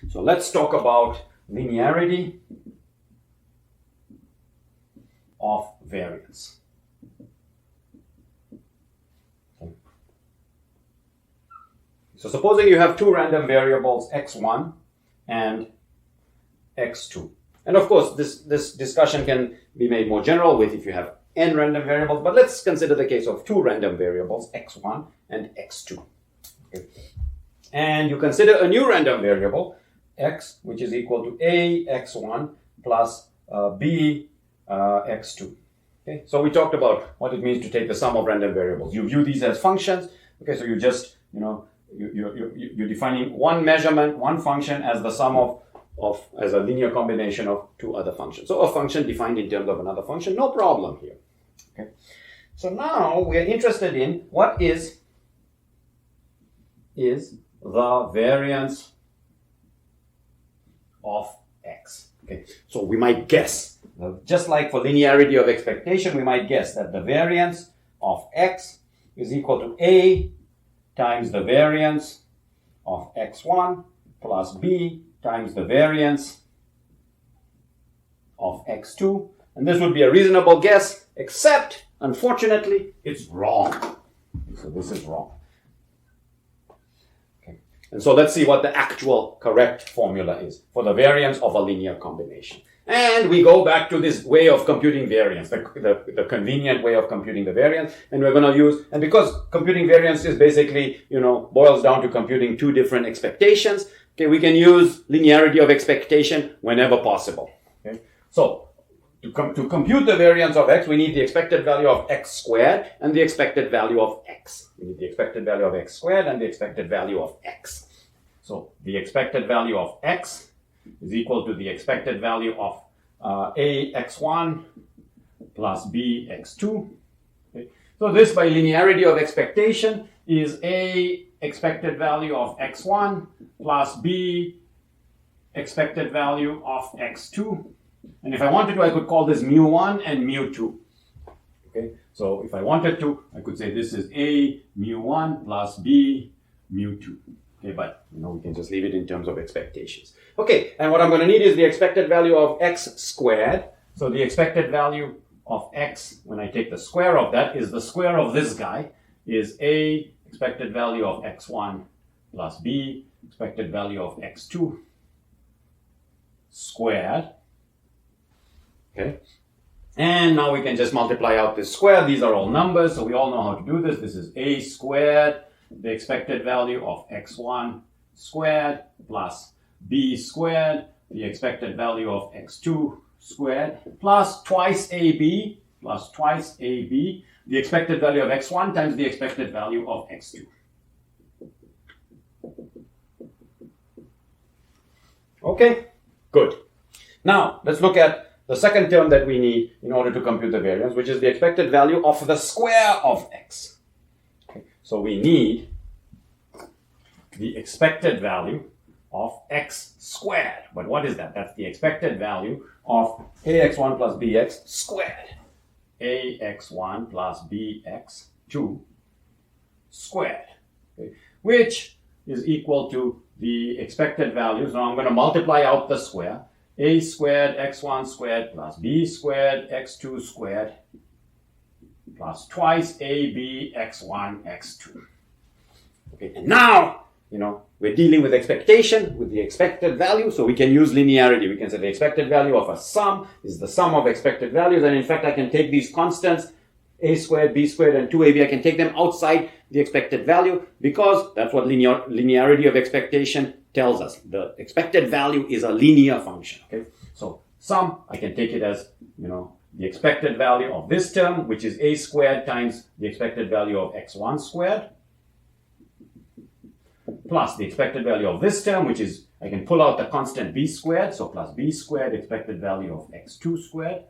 So let's talk about linearity of variance. So supposing you have two random variables, x1 and x2. And of course, this discussion can be made more general with if you have n random variables, but let's consider the case of two random variables, x1 and x2. Okay. And you consider a new random variable, x, which is equal to a x1 plus b x2. Okay. So we talked about what it means to take the sum of random variables. You view these as functions. Okay, so you just, you're defining one measurement, one function as the sum of as a linear combination of two other functions. So a function defined in terms of another function, no problem here. Okay. So now we are interested in what is the variance of x. Okay. So we might guess, just like for linearity of expectation, we might guess that the variance of x is equal to a times the variance of x1 plus b times the variance of x2. And this would be a reasonable guess, except, unfortunately, it's wrong. So this is wrong. Okay. And so let's see what the actual correct formula is for the variance of a linear combination. And we go back to this way of computing variance, the convenient way of computing the variance. And we're going to use, and because computing variance is basically, boils down to computing two different expectations, okay, we can use linearity of expectation whenever possible. Okay? So to compute the variance of x, we need the expected value of x squared and the expected value of x. We need the expected value of x squared and the expected value of x. So the expected value of x is equal to the expected value of a x1 plus b x2. Okay. So this, by linearity of expectation, is a expected value of x1 plus b expected value of x2. And if I wanted to, I could call this mu1 and mu2. Okay. So if I wanted to, I could say this is a mu1 plus b mu2. Okay, but we can just leave it in terms of expectations. Okay, and what I'm going to need is the expected value of x squared. So the expected value of x, when I take the square of that, is the square of this guy, is a expected value of x1 plus b expected value of x2 squared. Okay, and now we can just multiply out this square. These are all numbers, so we all know how to do this. This is a squared, the expected value of x1 squared plus b squared, the expected value of x2 squared, plus twice ab, the expected value of x1 times the expected value of x2. Okay, good. Now, let's look at the second term that we need in order to compute the variance, which is the expected value of the square of x. Okay. So we need the expected value of x squared. But what is that? That's the expected value of ax1 plus bx squared. ax1 plus bx2 squared. Okay. Which is equal to the expected values. Now I'm going to multiply out the square. A squared x1 squared plus b squared x2 squared plus twice ab x1 x2. Okay, and now, we're dealing with expectation, with the expected value, so we can use linearity. We can say the expected value of a sum is the sum of expected values, and in fact I can take these constants, a squared, b squared, and 2ab, I can take them outside the expected value because that's what linearity of expectation tells us. The expected value is a linear function. Okay, so sum, I can take it as, the expected value of this term, which is a squared times the expected value of x1 squared, plus the expected value of this term, which is, I can pull out the constant b squared, so plus b squared expected value of x2 squared,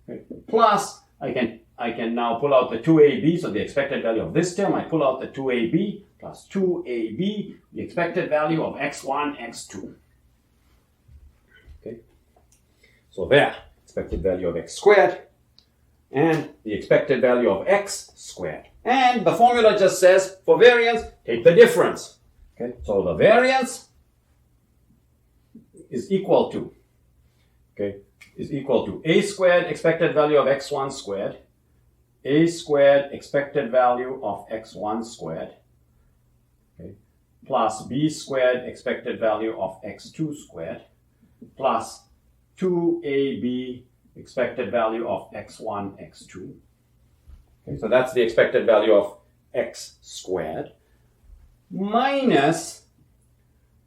okay, plus I can now pull out the 2ab, so the expected value of this term, I pull out the 2ab plus 2ab, the expected value of x1, x2. Okay, so there, expected value of x squared and the expected value of x squared. And the formula just says, for variance, take the difference. Okay, so the variance is equal to, a squared expected value of x1 squared, a squared expected value of x1 squared, plus b squared expected value of x2 squared, plus 2ab expected value of x1, x2. Okay, so that's the expected value of x squared, minus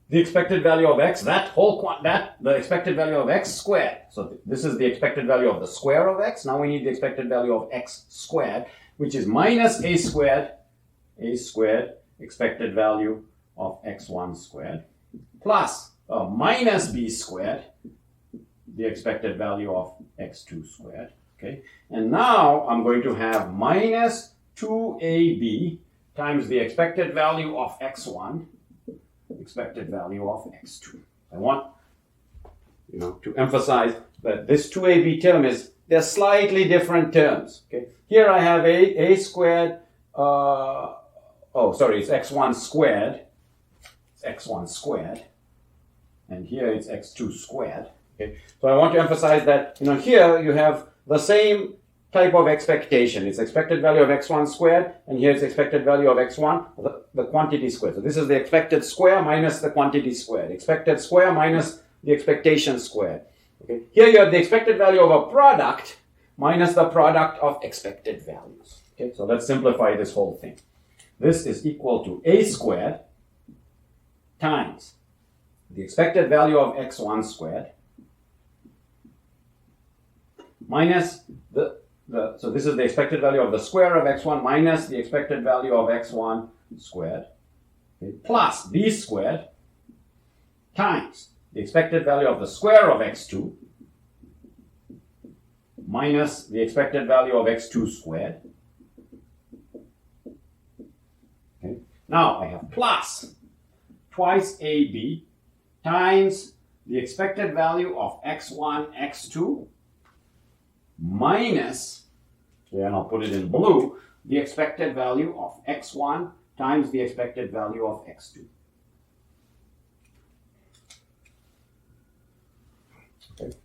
the expected value of x, the expected value of x squared. So this is the expected value of the square of x. Now we need the expected value of x squared, which is minus a squared expected value of x1 squared, plus minus b squared, the expected value of x2 squared. Okay, and now I'm going to have minus 2ab times the expected value of x1, expected value of x2. I want to emphasize that this 2ab term they're slightly different terms. Okay, here I have a squared. It's x1 squared. It's x1 squared, and here it's x2 squared. Okay, so I want to emphasize that here you have the same type of expectation. It's expected value of x1 squared, and here it's expected value of x1, the quantity squared. So this is the expected square minus the quantity squared. Expected square minus the expectation squared. Okay. Here you have the expected value of a product minus the product of expected values. Okay, so let's simplify this whole thing. This is equal to a squared times the expected value of x1 squared minus so this is the expected value of the square of x1 minus the expected value of x1 squared, plus b squared times the expected value of the square of x2 minus the expected value of x2 squared. Okay. Now I have plus twice ab times the expected value of x1, x2 minus, and I'll put it in blue, the expected value of x1 times the expected value of x2. Okay.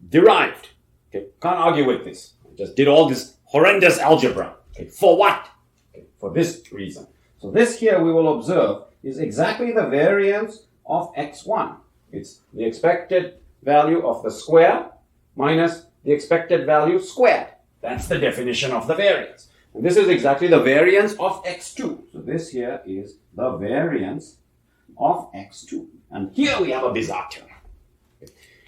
Derived. Okay. Can't argue with this. I just did all this horrendous algebra. Okay. For what? Okay. For this reason. So this here we will observe is exactly the variance of x1. It's the expected value of the square minus the expected value squared. That's the definition of the variance. And this is exactly the variance of x2. So this here is the variance of x2. And here we have a bizarre term.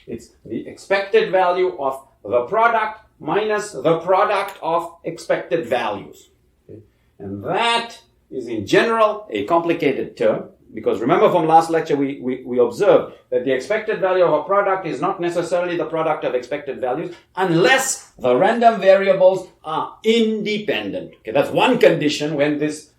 It's the expected value of the product minus the product of expected values. Okay. And that is in general a complicated term. Because remember from last lecture, we observed that the expected value of a product is not necessarily the product of expected values unless the random variables are independent. Okay, that's one condition when this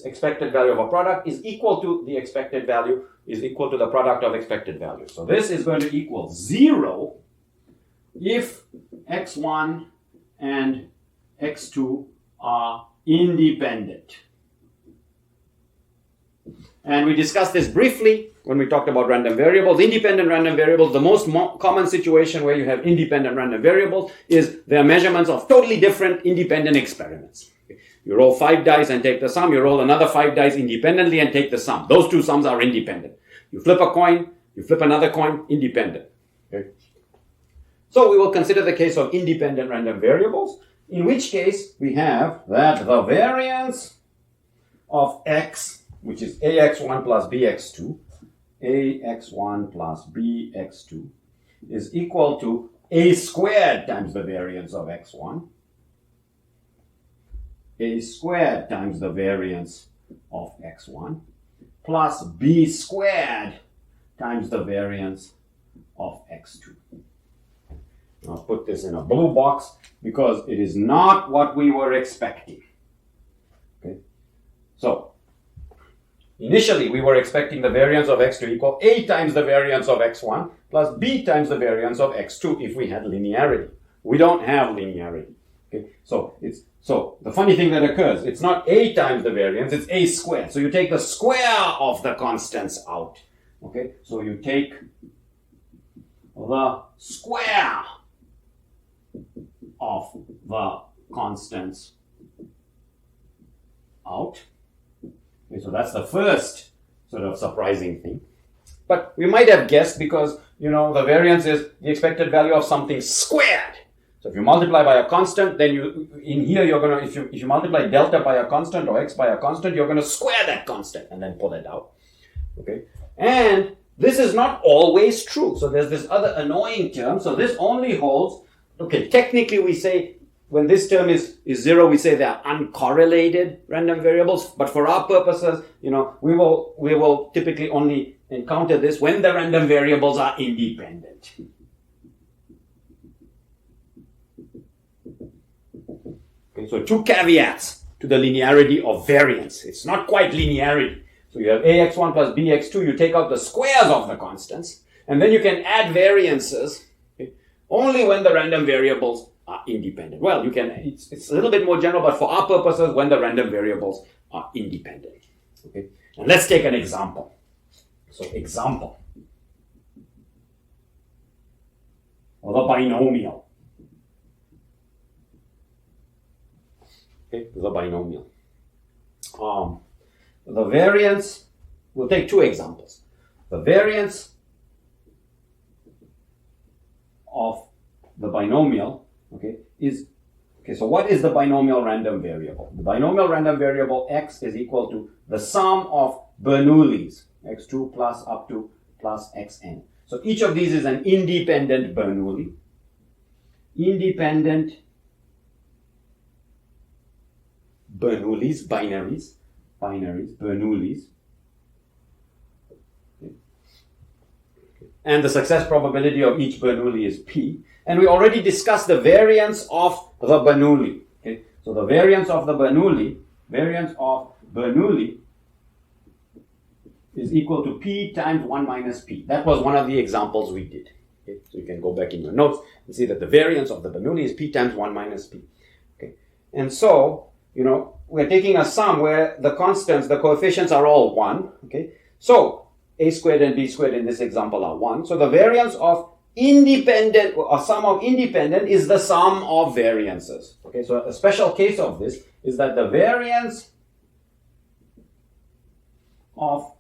expected value of a product is equal to the expected value, is equal to the product of expected values. So this is going to equal 0 if x1 and x2 are independent. And we discussed this briefly when we talked about random variables. Independent random variables, the most common situation where you have independent random variables is their measurements of totally different independent experiments. You roll 5 dice and take the sum. You roll another 5 dice independently and take the sum. Those two sums are independent. You flip a coin, you flip another coin, independent. Okay. So we will consider the case of independent random variables, in which case we have that the variance of x, which is ax1 plus bx2, ax1 plus bx2 is equal to a squared times the variance of x1, a squared times the variance of x1, plus b squared times the variance of x2. I'll put this in a blue box because it is not what we were expecting. Okay, so initially, we were expecting the variance of x2 equal a times the variance of x1 plus b times the variance of x2 if we had linearity. We don't have linearity. Okay? So the funny thing that occurs, it's not a times the variance, it's a squared. So you take the square of the constants out, Okay, so you take the square of the constants out. Okay, so that's the first sort of surprising thing. But we might have guessed because, the variance is the expected value of something squared. So if you multiply by a constant, then if you multiply delta by a constant or x by a constant, you're going to square that constant and then pull it out. Okay, and this is not always true. So there's this other annoying term. So this only holds, okay, technically we say when this term is 0, we say they are uncorrelated random variables. But for our purposes, we will typically only encounter this when the random variables are independent. Okay, so 2 caveats to the linearity of variance. It's not quite linearity. So you have ax1 plus bx2, you take out the squares of the constants, and then you can add variances only when the random variables are independent. Well, it's a little bit more general, but for our purposes, when the random variables are independent. Okay, and let's take an example. So example, or the binomial. Okay, the binomial. The variance, we'll take 2 examples. The variance of the binomial, so what is the binomial random variable? The binomial random variable x is equal to the sum of Bernoulli's, x2 plus up to plus xn. So each of these is an independent Bernoulli. Independent Bernoulli's, binaries, Bernoulli's. And the success probability of each Bernoulli is p. And we already discussed the variance of the Bernoulli. Okay? So the variance of Bernoulli is equal to p times 1 minus p. That was one of the examples we did. Okay? So you can go back in your notes and see that the variance of the Bernoulli is p times 1 minus p. Okay? And so, we're taking a sum where the constants, the coefficients are all 1. Okay? So a squared and b squared in this example are 1. So the variance of independent, or sum of independent, is the sum of variances. Okay, so a special case of this is that the variance of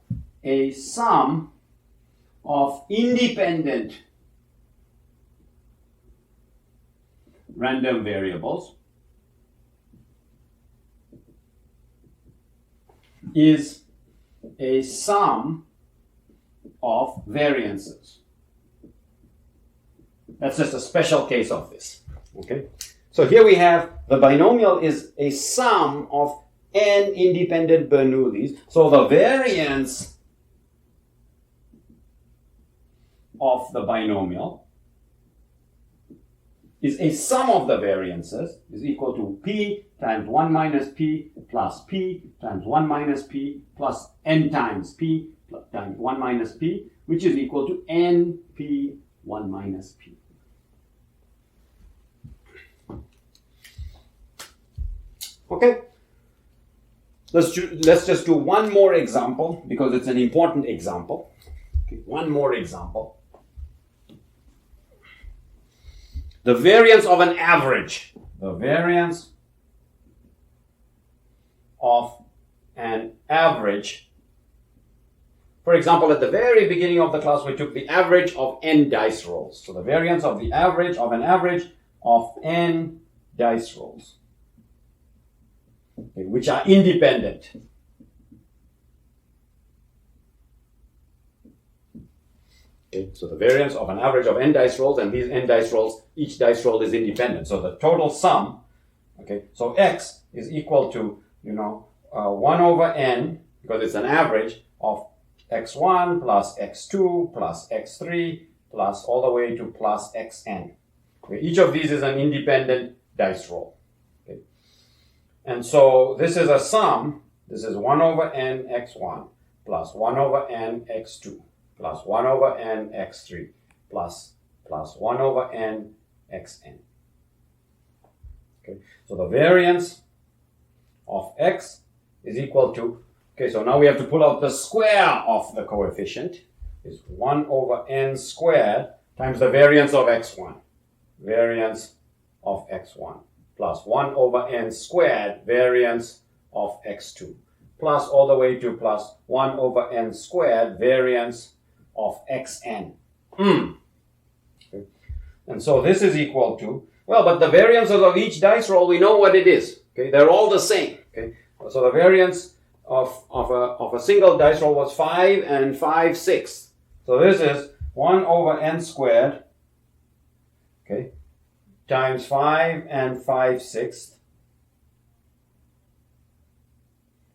a sum of independent random variables is a sum of variances. That's just a special case of this. Okay? So here we have the binomial is a sum of n independent Bernoullis. So the variance of the binomial is a sum of the variances is equal to p times 1 minus p plus p times 1 minus p plus n times p times 1 minus p, which is equal to np 1 minus p. Okay, let's just do one more example because it's an important example. Okay, one more example. The variance of an average. The variance of an average. For example, at the very beginning of the class, we took the average of n dice rolls. So the variance of the average of an average of n dice rolls, okay, which are independent. Okay, so the variance of an average of n dice rolls, and these n dice rolls, each dice roll is independent. So the total sum, okay, so x is equal to, 1 over n, because it's an average of x1 plus x2 plus x3 plus all the way to plus xn. Okay, each of these is an independent dice roll. Okay. And so this is a sum. This is 1 over n x1 plus 1 over n x2 plus 1 over n x3 plus 1 over n xn. Okay, so the variance of x is equal to, okay, so now we have to pull out the square of the coefficient, is 1 over n squared times the variance of x1. Variance of x1 plus 1 over n squared variance of x2 plus all the way to plus 1 over n squared variance of xn. Okay. And so this is equal to, well, but the variances of each dice roll, we know what it is. Okay, they're all the same. Okay, so the variance of a single dice roll was 5 and 5/6. So this is 1 over n squared, okay, times 5 and 5/6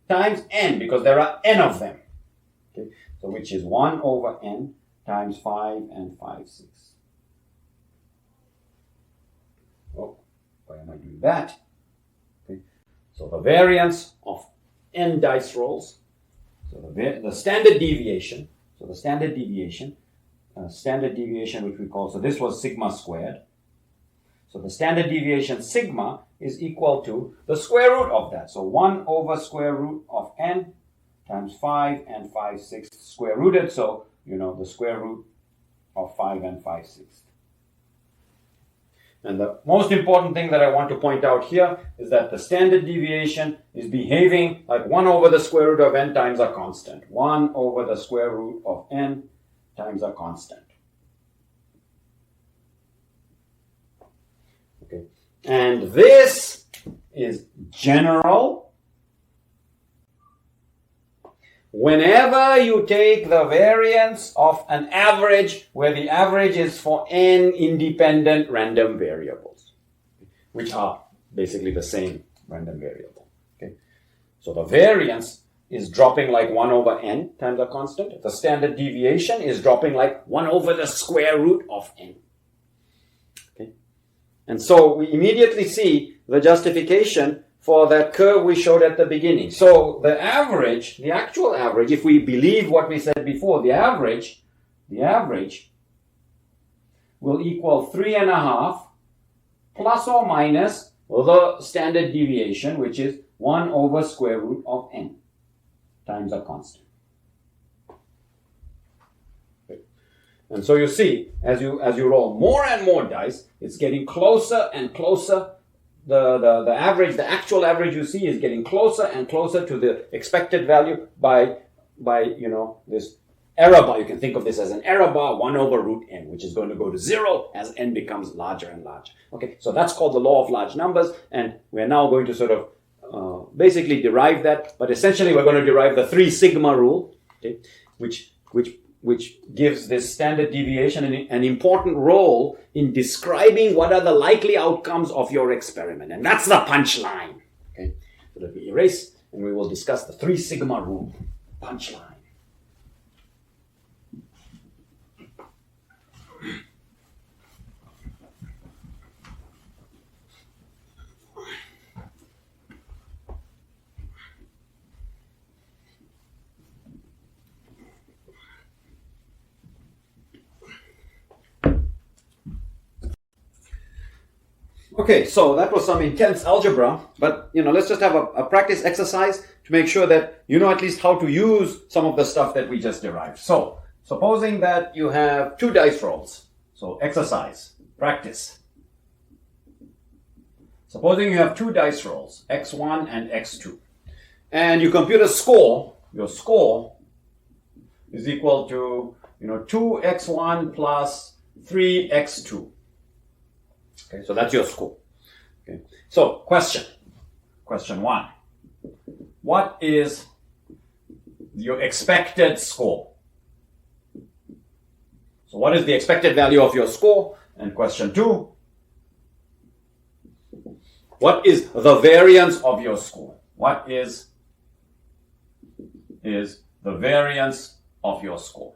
times n, because there are n of them. Okay, so which is 1 over n times 5 and 5/6. Oh, why am I doing that? Okay, so the variance of n dice rolls, so the standard deviation, standard deviation which we call, so this was sigma squared. So the standard deviation sigma is equal to the square root of that. So 1 over square root of n times 5 and 5/6 square rooted. So, the square root of 5 and 5/6. And the most important thing that I want to point out here is that the standard deviation is behaving like 1 over the square root of n times a constant. 1 over the square root of n times a constant. Okay. And this is general whenever you take the variance of an average where the average is for n independent random variables, which are basically the same random variable. Okay, so the variance is dropping like 1 over n times a constant. The standard deviation is dropping like 1 over the square root of n. Okay, and so we immediately see the justification for that curve we showed at the beginning. So the average, the actual average, if we believe what we said before, the average will equal 3.5 plus or minus the standard deviation, which is 1 over square root of n times a constant. Okay. And so you see, as you roll more and more dice, it's getting closer and closer. The average, the actual average you see is getting closer and closer to the expected value by this error bar. You can think of this as an error bar, 1 over root n, which is going to go to 0 as n becomes larger and larger. Okay, so that's called the law of large numbers, and we're now going to sort of basically derive that, but essentially we're going to derive the 3 sigma rule, okay, which gives this standard deviation an important role in describing what are the likely outcomes of your experiment. And that's the punchline. Okay, so let me erase, and we will discuss the 3 sigma rule. Punchline. Okay, so that was some intense algebra, but let's just have a practice exercise to make sure that you know at least how to use some of the stuff that we just derived. So, supposing that you have 2 dice rolls. So, exercise, practice. Supposing you have 2 dice rolls, x1 and x2, and you compute a score. Your score is equal to 2x1 plus 3x2. Okay, so that's your score. Okay, so question 1. What is your expected score? So what is the expected value of your score? And question 2, what is the variance of your score? What is the variance of your score?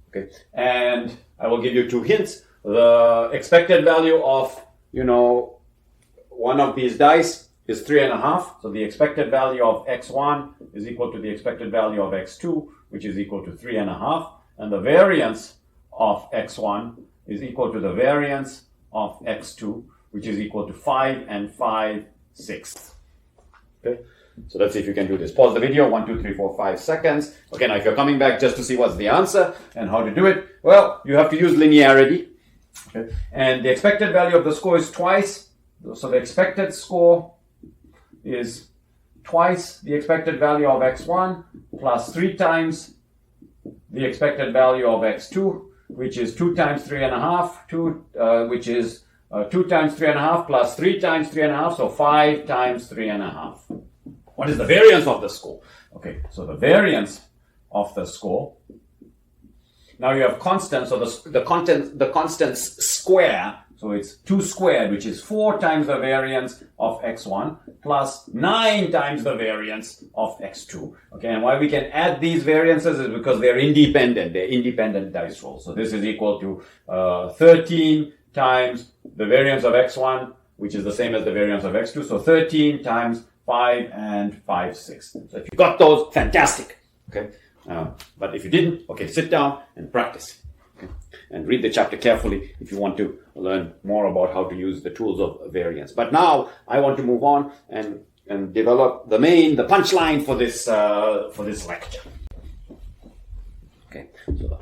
Okay, and I will give you 2 hints. The expected value of, one of these dice is 3.5. So the expected value of x1 is equal to the expected value of x2, which is equal to 3.5. And the variance of x1 is equal to the variance of x2, which is equal to 5 and 5/6. Okay. So let's see if you can do this. Pause the video, 1, 2, 3, 4, 5 seconds. Okay, now if you're coming back just to see what's the answer and how to do it, well, you have to use linearity. Okay. And the expected value of the score is twice. So the expected score is twice the expected value of x1 plus 3 times the expected value of x2, which is 2 times 3.5, which is 2 times 3.5 plus 3 times 3.5, so 5 times 3.5. What is the variance of the score? Okay, so the variance of the score, now you have constants, so the constants square, so it's 2 squared, which is 4 times the variance of x1 plus 9 times the variance of x2. Okay, and why we can add these variances is because they're independent. They're independent dice rolls. So this is equal to 13 times the variance of x1, which is the same as the variance of x2. So 13 times 5 and 5, 6. So if you got those, fantastic. Okay, but if you didn't, okay, sit down and practice. Okay? And read the chapter carefully if you want to learn more about how to use the tools of variance. But now I want to move on and develop the punchline for this lecture. Okay, so